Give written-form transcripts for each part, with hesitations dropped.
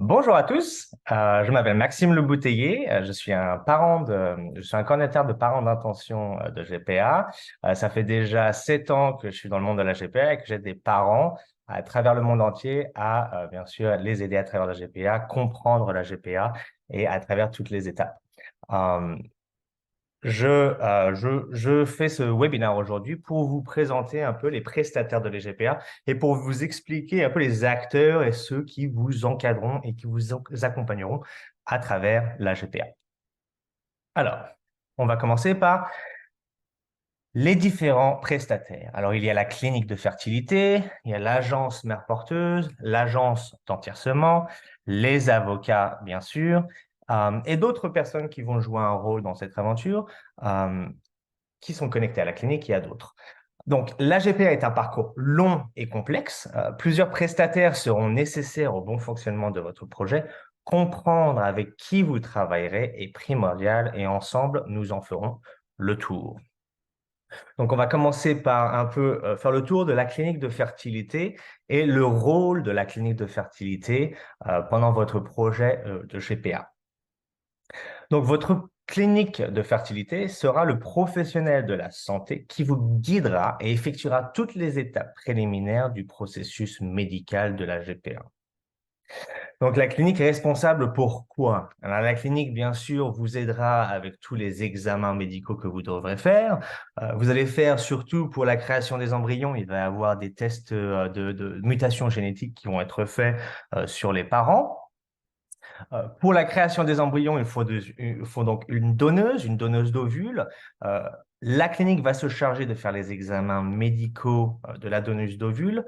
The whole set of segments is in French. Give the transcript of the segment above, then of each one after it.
Bonjour à tous, je m'appelle Maxime Le Bouteiller, je suis un coordinateur de parents d'intention de GPA. Ça fait déjà 7 ans que je suis dans le monde de la GPA et que j'aide des parents à travers le monde entier à bien sûr les aider à travers la GPA, comprendre la GPA et à travers toutes les étapes. Euh, je fais ce webinaire aujourd'hui pour vous présenter un peu les prestataires de l'EGPA et pour vous expliquer un peu les acteurs et ceux qui vous encadreront et qui vous accompagneront à travers la GPA. Alors, on va commencer par les différents prestataires. Alors, il y a la clinique de fertilité, il y a l'agence mère porteuse, l'agence d'entiercement, les avocats, bien sûr, et d'autres personnes qui vont jouer un rôle dans cette aventure. Qui sont connectés à la clinique, il y a d'autres. Donc, l'AGPA est un parcours long et complexe. Plusieurs prestataires seront nécessaires au bon fonctionnement de votre projet. Comprendre avec qui vous travaillerez est primordial et ensemble, nous en ferons le tour. Donc, on va commencer par un peu faire le tour de la clinique de fertilité et le rôle de la clinique de fertilité pendant votre projet de GPA. Donc, votre clinique de fertilité sera le professionnel de la santé qui vous guidera et effectuera toutes les étapes préliminaires du processus médical de la GPA. Donc, la clinique est responsable pour quoi? Alors, la clinique, bien sûr, vous aidera avec tous les examens médicaux que vous devrez faire. Vous allez faire surtout pour la création des embryons, il va y avoir des tests de mutations génétiques qui vont être faits sur les parents. Pour la création des embryons, il faut donc une donneuse d'ovules. La clinique va se charger de faire les examens médicaux de la donneuse d'ovules,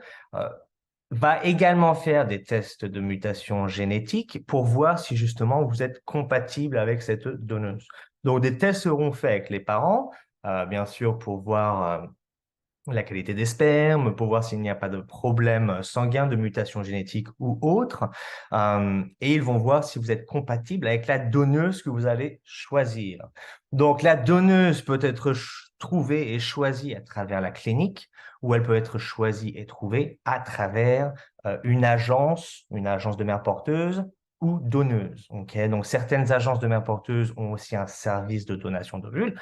va également faire des tests de mutation génétique pour voir si justement vous êtes compatible avec cette donneuse. Donc, des tests seront faits avec les parents, bien sûr, pour voir la qualité des spermes, pour voir s'il n'y a pas de problème sanguin, de mutation génétique ou autre. Et ils vont voir si vous êtes compatible avec la donneuse que vous allez choisir. Donc, la donneuse peut être trouvée et choisie à travers la clinique, ou elle peut être choisie et trouvée à travers une agence de mère porteuse ou donneuse. Okay? Donc, certaines agences de mère porteuse ont aussi un service de donation d'ovules.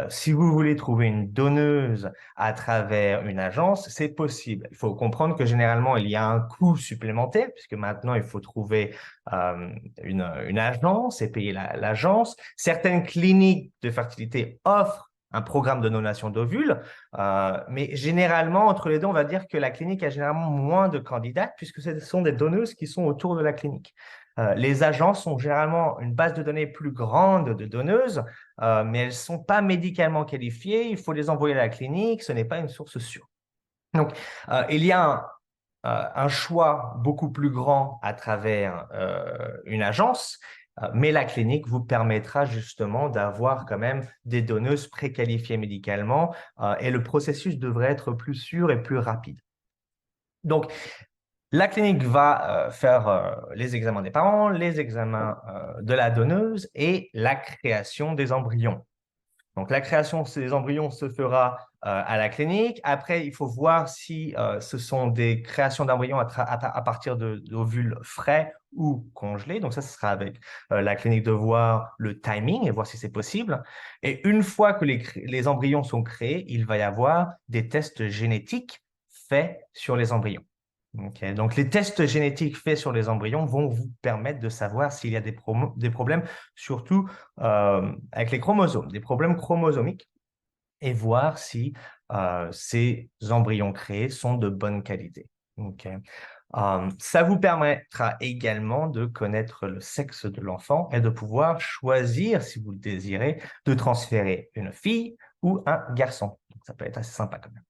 Si vous voulez trouver une donneuse à travers une agence, c'est possible. Il faut comprendre que généralement, il y a un coût supplémentaire puisque maintenant, il faut trouver une agence et payer l'agence. Certaines cliniques de fertilité offrent un programme de donation d'ovules, mais généralement, entre les deux, on va dire que la clinique a généralement moins de candidates puisque ce sont des donneuses qui sont autour de la clinique. Les agences ont généralement une base de données plus grande de donneuses, mais elles ne sont pas médicalement qualifiées. Il faut les envoyer à la clinique. Ce n'est pas une source sûre. Donc, il y a un choix beaucoup plus grand à travers une agence, mais la clinique vous permettra justement d'avoir quand même des donneuses préqualifiées médicalement et le processus devrait être plus sûr et plus rapide. Donc, la clinique va faire les examens des parents, les examens de la donneuse et la création des embryons. Donc, la création des embryons se fera à la clinique. Après, il faut voir si ce sont des créations d'embryons à partir d'ovules frais ou congelés. Donc, ça, ce sera avec la clinique de voir le timing et voir si c'est possible. Et une fois que les embryons sont créés, il va y avoir des tests génétiques faits sur les embryons. Okay. Donc, les tests génétiques faits sur les embryons vont vous permettre de savoir s'il y a des problèmes, surtout avec les chromosomes, des problèmes chromosomiques, et voir si ces embryons créés sont de bonne qualité. Okay. Ça vous permettra également de connaître le sexe de l'enfant et de pouvoir choisir, si vous le désirez, de transférer une fille ou un garçon. Donc, ça peut être assez sympa quand même.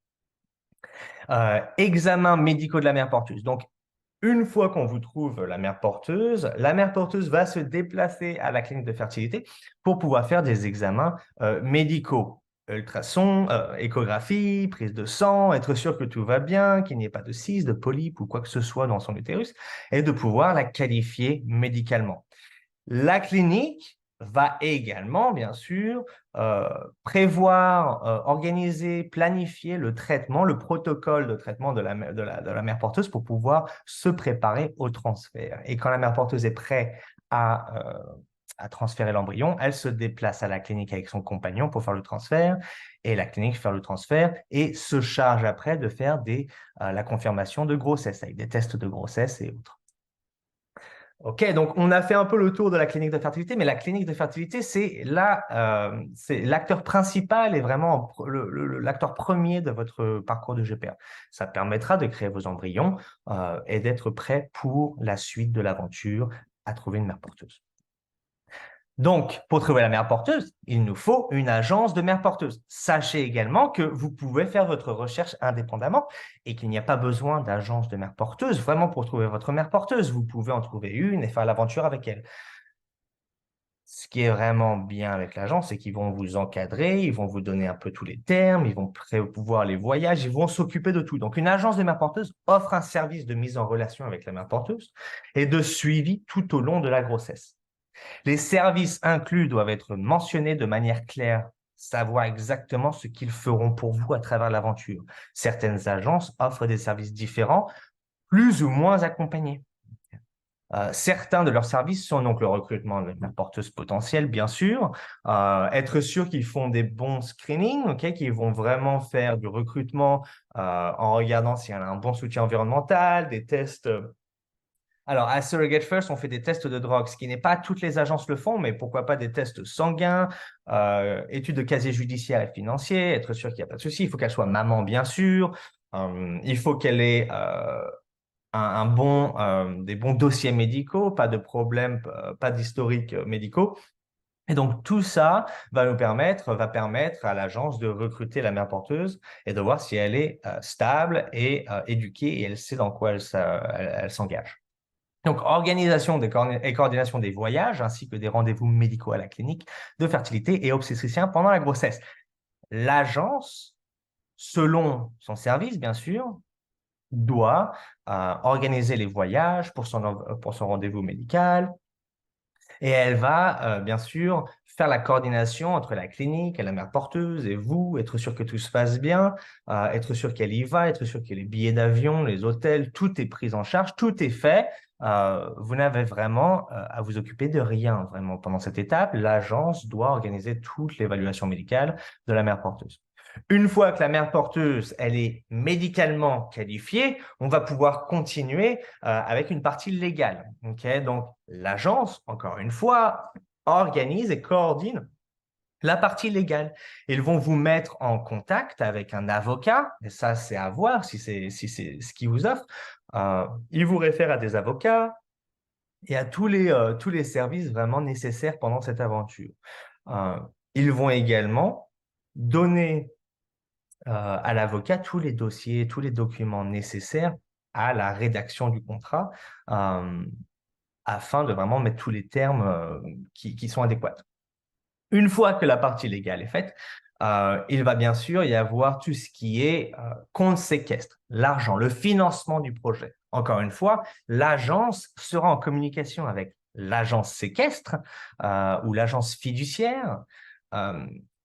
Examen médicaux de la mère porteuse. Donc, une fois qu'on vous trouve la mère porteuse va se déplacer à la clinique de fertilité pour pouvoir faire des examens médicaux. Ultrason, échographie, prise de sang, être sûr que tout va bien, qu'il n'y ait pas de cyste, de polype ou quoi que ce soit dans son utérus, et de pouvoir la qualifier médicalement. La clinique va également, bien sûr, prévoir, organiser, planifier le traitement, le protocole de traitement de la mère porteuse pour pouvoir se préparer au transfert. Et quand la mère porteuse est prête à transférer l'embryon, elle se déplace à la clinique avec son compagnon pour faire le transfert, et la clinique fait le transfert et se charge après de faire la confirmation de grossesse avec des tests de grossesse et autres. Ok, donc on a fait un peu le tour de la clinique de fertilité, mais la clinique de fertilité, c'est l'acteur principal et vraiment l'acteur premier de votre parcours de GPA. Ça permettra de créer vos embryons et d'être prêt pour la suite de l'aventure à trouver une mère porteuse. Donc, pour trouver la mère porteuse, il nous faut une agence de mère porteuse. Sachez également que vous pouvez faire votre recherche indépendamment et qu'il n'y a pas besoin d'agence de mère porteuse vraiment pour trouver votre mère porteuse. Vous pouvez en trouver une et faire l'aventure avec elle. Ce qui est vraiment bien avec l'agence, c'est qu'ils vont vous encadrer, ils vont vous donner un peu tous les termes, ils vont prévoir les voyages, ils vont s'occuper de tout. Donc, une agence de mère porteuse offre un service de mise en relation avec la mère porteuse et de suivi tout au long de la grossesse. Les services inclus doivent être mentionnés de manière claire, savoir exactement ce qu'ils feront pour vous à travers l'aventure. Certaines agences offrent des services différents, plus ou moins accompagnés. Certains de leurs services sont donc le recrutement de la porteuse potentielle, bien sûr, être sûr qu'ils font des bons screenings, okay, qu'ils vont vraiment faire du recrutement en regardant s'il y a un bon soutien environnemental, des tests. Alors, à Surrogate First, on fait des tests de drogue, ce qui n'est pas toutes les agences le font, mais pourquoi pas des tests sanguins, études de casier judiciaire et financier, être sûr qu'il n'y a pas de souci. Il faut qu'elle soit maman, bien sûr. Il faut qu'elle ait des bons dossiers médicaux, pas de problèmes, pas d'historiques médicaux. Et donc, tout ça va permettre à l'agence de recruter la mère porteuse et de voir si elle est stable et éduquée et elle sait dans quoi elle s'engage. Donc, organisation et coordination des voyages ainsi que des rendez-vous médicaux à la clinique de fertilité et obstétricien pendant la grossesse. L'agence, selon son service, bien sûr, doit organiser les voyages pour son rendez-vous médical et elle va, bien sûr, faire la coordination entre la clinique et la mère porteuse et vous, être sûr que tout se passe bien, être sûr qu'elle y va, être sûr que les billets d'avion, les hôtels, tout est pris en charge, tout est fait. Vous n'avez vraiment à vous occuper de rien vraiment pendant cette étape. L'agence doit organiser toute l'évaluation médicale de la mère porteuse. Une fois que la mère porteuse, elle est médicalement qualifiée, on va pouvoir continuer avec une partie légale. Okay? Donc, l'agence, encore une fois, organise et coordonne la partie légale. Ils vont vous mettre en contact avec un avocat, et ça, c'est à voir si c'est ce qu'ils vous offrent. Ils vous réfèrent à des avocats et à tous les services vraiment nécessaires pendant cette aventure. Ils vont également donner à l'avocat tous les dossiers, tous les documents nécessaires à la rédaction du contrat afin de vraiment mettre tous les termes qui sont adéquats. Une fois que la partie légale est faite, il va bien sûr y avoir tout ce qui est compte séquestre, l'argent, le financement du projet. Encore une fois, l'agence sera en communication avec l'agence séquestre ou l'agence fiduciaire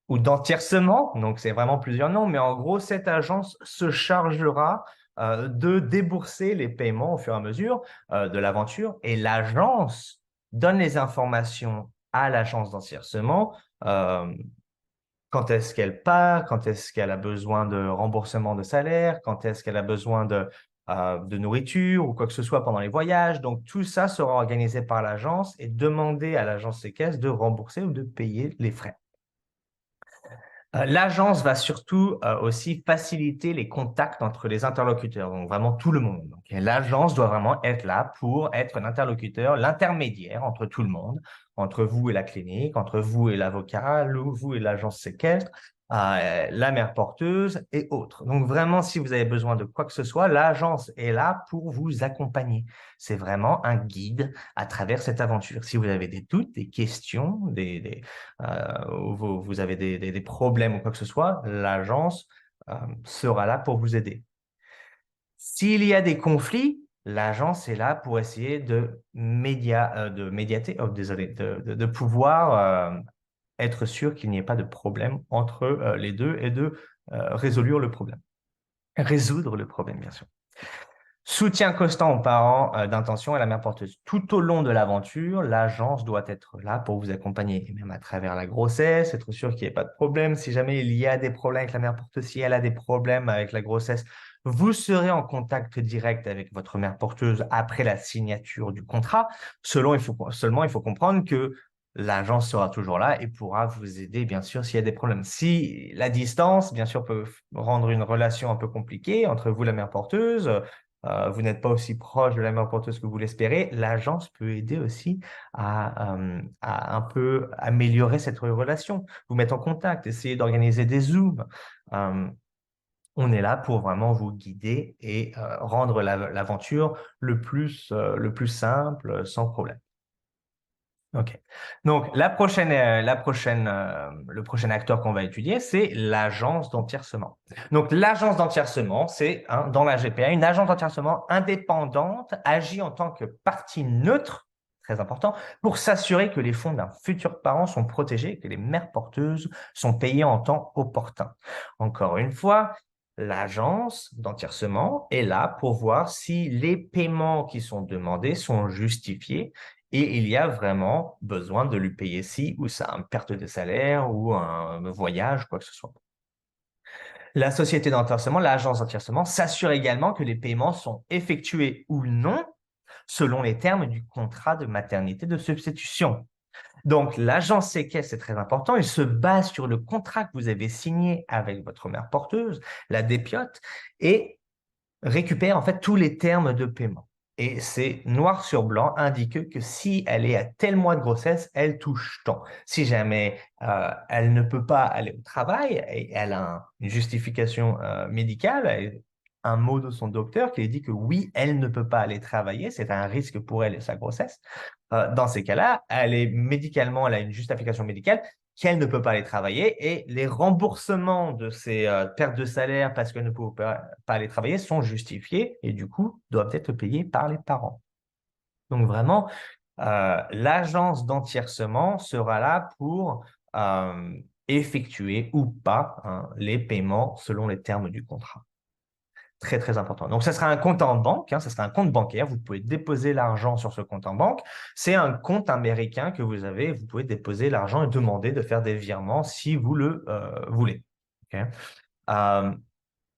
ou d'entiercement, donc c'est vraiment plusieurs noms, mais en gros, cette agence se chargera de débourser les paiements au fur et à mesure de l'aventure et l'agence donne les informations à l'agence d'entiercement quand est-ce qu'elle part, quand est-ce qu'elle a besoin de remboursement de salaire, quand est-ce qu'elle a besoin de nourriture ou quoi que ce soit pendant les voyages. Donc, tout ça sera organisé par l'agence et demandé à l'agence séquestre de rembourser ou de payer les frais. L'agence va surtout aussi faciliter les contacts entre les interlocuteurs, donc vraiment tout le monde. Donc, l'agence doit vraiment être là pour être l'interlocuteur, l'intermédiaire entre tout le monde, entre vous et la clinique, entre vous et l'avocat, vous et l'agence séquestre, la mère porteuse et autres. Donc vraiment, si vous avez besoin de quoi que ce soit, l'agence est là pour vous accompagner. C'est vraiment un guide à travers cette aventure. Si vous avez des doutes, des questions, vous avez des problèmes ou quoi que ce soit, l'agence sera là pour vous aider. S'il y a des conflits, L'agence est là pour essayer de médiater, oh, désolé, de pouvoir être sûr qu'il n'y ait pas de problème entre les deux et de résoudre le problème. Résoudre le problème, bien sûr. Soutien constant aux parents d'intention et la mère porteuse. Tout au long de l'aventure, l'agence doit être là pour vous accompagner, et même à travers la grossesse, être sûr qu'il n'y ait pas de problème. Si jamais il y a des problèmes avec la mère porteuse, si elle a des problèmes avec la grossesse, vous serez en contact direct avec votre mère porteuse après la signature du contrat. Seulement, il faut comprendre que l'agence sera toujours là et pourra vous aider, bien sûr, s'il y a des problèmes. Si la distance, bien sûr, peut rendre une relation un peu compliquée entre vous et la mère porteuse, vous n'êtes pas aussi proche de la mère porteuse que vous l'espérez, l'agence peut aider aussi à un peu améliorer cette relation, vous mettre en contact, essayer d'organiser des Zooms. On est là pour vraiment vous guider et rendre l'aventure le plus simple, sans problème. OK. Donc, le prochain acteur qu'on va étudier, c'est l'agence d'entiercement. Donc, l'agence d'entiercement, c'est dans la GPA, une agence d'entiercement indépendante agit en tant que partie neutre, très important, pour s'assurer que les fonds d'un futur parent sont protégés et que les mères porteuses sont payées en temps opportun. Encore une fois, l'agence d'entiercement est là pour voir si les paiements qui sont demandés sont justifiés et il y a vraiment besoin de lui payer ci ou ça, une perte de salaire ou un voyage, quoi que ce soit. La société d'entiercement, l'agence d'entiercement, s'assure également que les paiements sont effectués ou non selon les termes du contrat de maternité de substitution. Donc, l'agence séquestre, c'est très important, il se base sur le contrat que vous avez signé avec votre mère porteuse, la dépiote, et récupère en fait tous les termes de paiement. Et c'est noir sur blanc indiqué que si elle est à tel mois de grossesse, elle touche tant. Si jamais elle ne peut pas aller au travail et elle a une justification médicale, un mot de son docteur qui lui dit que oui, elle ne peut pas aller travailler, c'est un risque pour elle et sa grossesse. Dans ces cas-là, elle a une justification médicale qu'elle ne peut pas aller travailler et les remboursements de ces pertes de salaire parce qu'elle ne peut pas aller travailler sont justifiés et du coup doivent être payés par les parents. Donc vraiment, l'agence d'entiercement sera là pour effectuer ou pas les paiements selon les termes du contrat. Très, très important. Donc, ça sera un compte en banque, ça sera un compte bancaire. Vous pouvez déposer l'argent sur ce compte en banque. C'est un compte américain que vous avez. Vous pouvez déposer l'argent et demander de faire des virements si vous le voulez. Okay.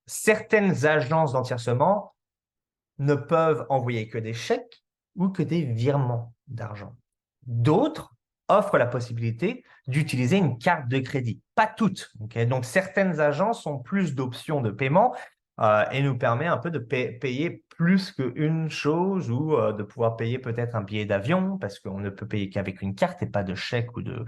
Certaines agences d'entiercement ne peuvent envoyer que des chèques ou que des virements d'argent. D'autres offrent la possibilité d'utiliser une carte de crédit. Pas toutes. Okay. Donc, certaines agences ont plus d'options de paiement et nous permet un peu de payer plus qu'une chose ou de pouvoir payer peut-être un billet d'avion parce qu'on ne peut payer qu'avec une carte et pas de chèque ou de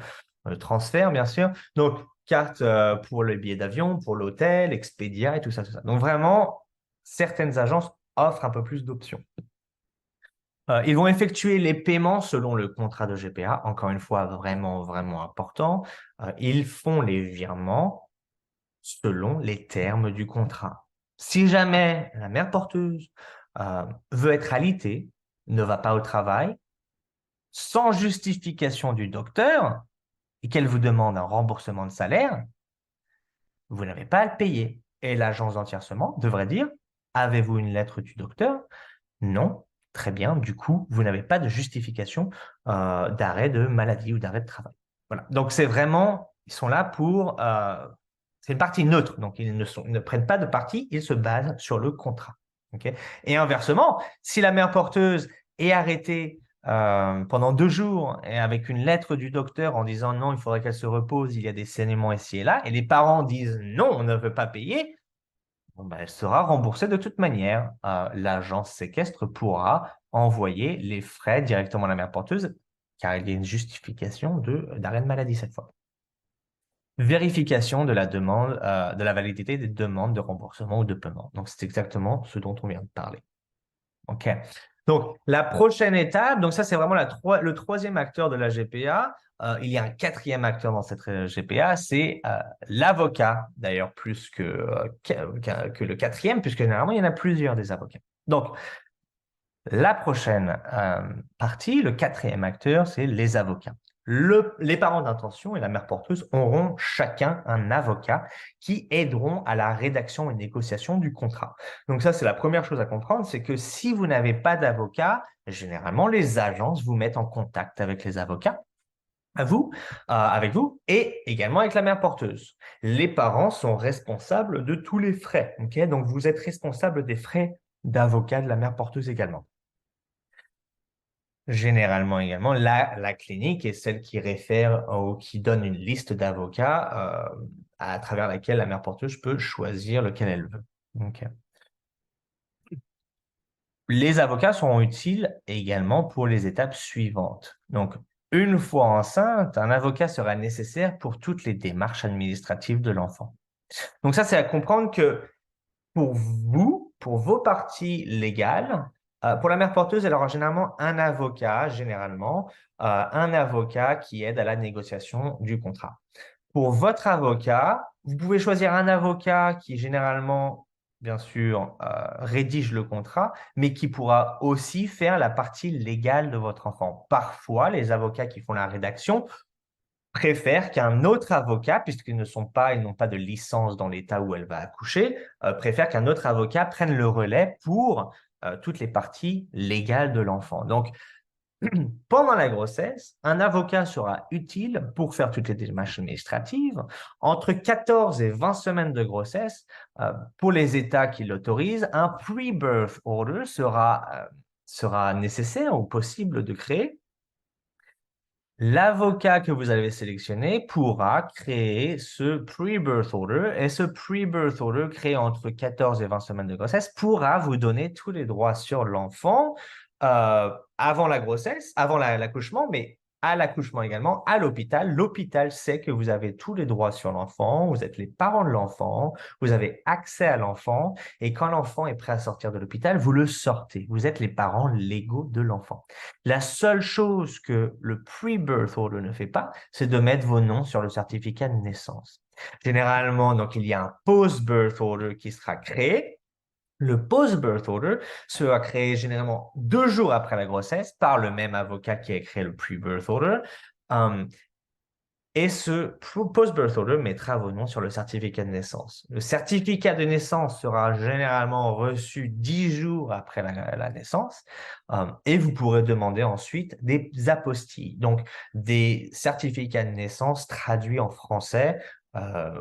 transfert, bien sûr. Donc, carte pour le billet d'avion, pour l'hôtel, Expedia et tout ça, tout ça. Donc, vraiment, certaines agences offrent un peu plus d'options. Ils vont effectuer les paiements selon le contrat de GPA. Encore une fois, vraiment, vraiment important. Ils font les virements selon les termes du contrat. Si jamais la mère porteuse veut être alitée, ne va pas au travail, sans justification du docteur, et qu'elle vous demande un remboursement de salaire, vous n'avez pas à le payer. Et l'agence d'entiercement devrait dire, avez-vous une lettre du docteur? Non. Très bien. Du coup, vous n'avez pas de justification d'arrêt de maladie ou d'arrêt de travail. Voilà. Donc, c'est vraiment, ils sont là pour c'est une partie neutre, donc ils ne prennent pas de parti, ils se basent sur le contrat. Okay. Et inversement, si la mère porteuse est arrêtée pendant 2 jours et avec une lettre du docteur en disant non, il faudrait qu'elle se repose, il y a des saignements ici et là, et les parents disent non, on ne veut pas payer, bon, ben, elle sera remboursée de toute manière. L'agence séquestre pourra envoyer les frais directement à la mère porteuse car il y a une justification d'arrêt de maladie cette fois. Vérification de la demande, de la validité des demandes de remboursement ou de paiement. Donc, c'est exactement ce dont on vient de parler. OK. Donc, la prochaine étape, donc ça, c'est vraiment le troisième acteur de la GPA. Il y a un quatrième acteur dans cette GPA, c'est l'avocat, d'ailleurs, plus que le quatrième, puisque généralement, il y en a plusieurs des avocats. Donc, La prochaine partie, le quatrième acteur, c'est les avocats. Les parents d'intention et la mère porteuse auront chacun un avocat qui aideront à la rédaction et négociation du contrat. Donc ça, c'est la première chose à comprendre, c'est que si vous n'avez pas d'avocat, généralement, les agences vous mettent en contact avec les avocats avec vous et également avec la mère porteuse. Les parents sont responsables de tous les frais. Ok, donc, vous êtes responsable des frais d'avocat de la mère porteuse également. Généralement également, la clinique est celle qui réfère ou qui donne une liste d'avocats à travers laquelle la mère porteuse peut choisir lequel elle veut. Ok. Les avocats sont utiles également pour les étapes suivantes. Donc, une fois enceinte, un avocat sera nécessaire pour toutes les démarches administratives de l'enfant. Donc ça, c'est à comprendre que pour vous, pour vos parties légales, pour la mère porteuse, elle aura généralement un avocat qui aide à la négociation du contrat. Pour votre avocat, vous pouvez choisir un avocat qui généralement, bien sûr, rédige le contrat, mais qui pourra aussi faire la partie légale de votre enfant. Parfois, les avocats qui font la rédaction préfèrent qu'un autre avocat, puisqu'ils ils n'ont pas de licence dans l'État où elle va accoucher, préfèrent qu'un autre avocat prenne le relais pour toutes les parties légales de l'enfant. Donc, pendant la grossesse, un avocat sera utile pour faire toutes les démarches administratives. Entre 14 et 20 semaines de grossesse, pour les États qui l'autorisent, un pre-birth order sera nécessaire ou possible de créer. L'avocat que vous avez sélectionné pourra créer ce pre-birth order et ce pre-birth order créé entre 14 et 20 semaines de grossesse pourra vous donner tous les droits sur l'enfant avant la grossesse, avant l'accouchement, mais à l'accouchement également, à l'hôpital. L'hôpital sait que vous avez tous les droits sur l'enfant, vous êtes les parents de l'enfant, vous avez accès à l'enfant et quand l'enfant est prêt à sortir de l'hôpital, vous le sortez. Vous êtes les parents légaux de l'enfant. La seule chose que le pre-birth order ne fait pas, c'est de mettre vos noms sur le certificat de naissance. Généralement, donc, il y a un post-birth order qui sera créé. Le post-birth order sera créé généralement 2 jours après la grossesse par le même avocat qui a créé le pre-birth order. Et ce post-birth order mettra vos noms sur le certificat de naissance. Le certificat de naissance sera généralement reçu 10 jours après la naissance et vous pourrez demander ensuite des apostilles, donc des certificats de naissance traduits en français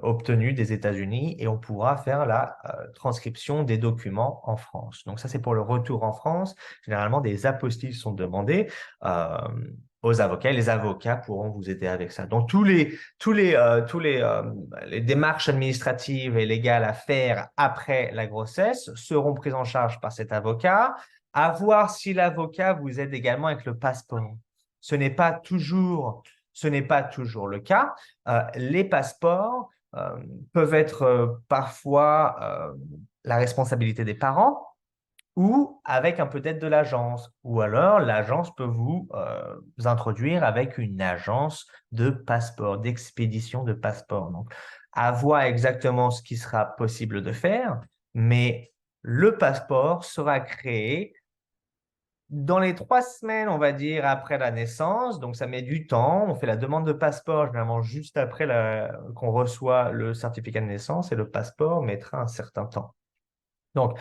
obtenus des États-Unis et on pourra faire la transcription des documents en France. Donc ça, c'est pour le retour en France. Généralement, des apostilles sont demandées. Aux avocats. Les avocats pourront vous aider avec ça. Donc, les démarches administratives et légales à faire après la grossesse seront prises en charge par cet avocat. À voir si l'avocat vous aide également avec le passeport. Ce n'est pas toujours le cas. Les passeports peuvent être parfois la responsabilité des parents ou avec un peu d'aide de l'agence. Ou alors, l'agence peut vous introduire avec une agence de passeport, d'expédition de passeport. Donc, à voir exactement ce qui sera possible de faire, mais le passeport sera créé dans les 3 semaines, on va dire, après la naissance. Donc, ça met du temps. On fait la demande de passeport généralement juste après qu'on reçoit le certificat de naissance et le passeport mettra un certain temps. Donc,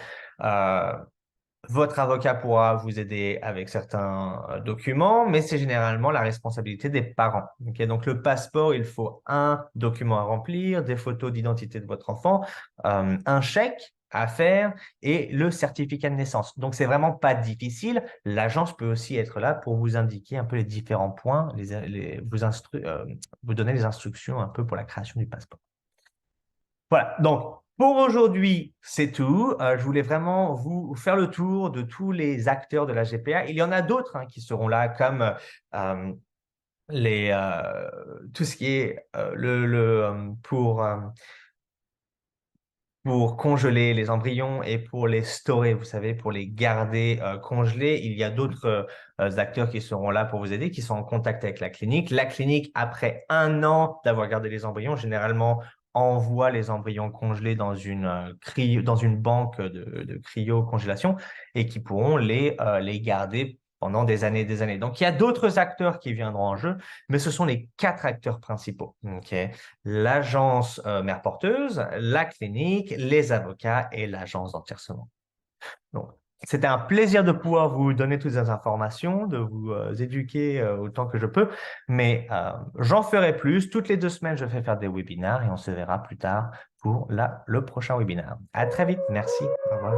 votre avocat pourra vous aider avec certains documents, mais c'est généralement la responsabilité des parents. Okay? Donc, le passeport, il faut un document à remplir, des photos d'identité de votre enfant, un chèque à faire et le certificat de naissance. Donc, c'est vraiment pas difficile. L'agence peut aussi être là pour vous indiquer un peu les différents points, vous donner les instructions un peu pour la création du passeport. Voilà, donc pour aujourd'hui, c'est tout. Je voulais vraiment vous faire le tour de tous les acteurs de la GPA. Il y en a d'autres qui seront là, comme euh, tout ce qui est pour congeler les embryons et pour les storer, vous savez, pour les garder congelés. Il y a d'autres acteurs qui seront là pour vous aider, qui sont en contact avec la clinique. La clinique, après 1 an d'avoir gardé les embryons, généralement, envoient les embryons congelés dans dans une banque de cryocongélation et qui pourront les garder pendant des années et des années. Donc, il y a d'autres acteurs qui viendront en jeu, mais ce sont les quatre acteurs principaux. Ok. L'agence mère porteuse, la clinique, les avocats et l'agence d'entiercement. Donc, c'était un plaisir de pouvoir vous donner toutes ces informations, de vous éduquer autant que je peux, mais j'en ferai plus. Toutes les 2 semaines, je vais faire des webinaires et on se verra plus tard pour le prochain webinaire. À très vite. Merci. Au revoir.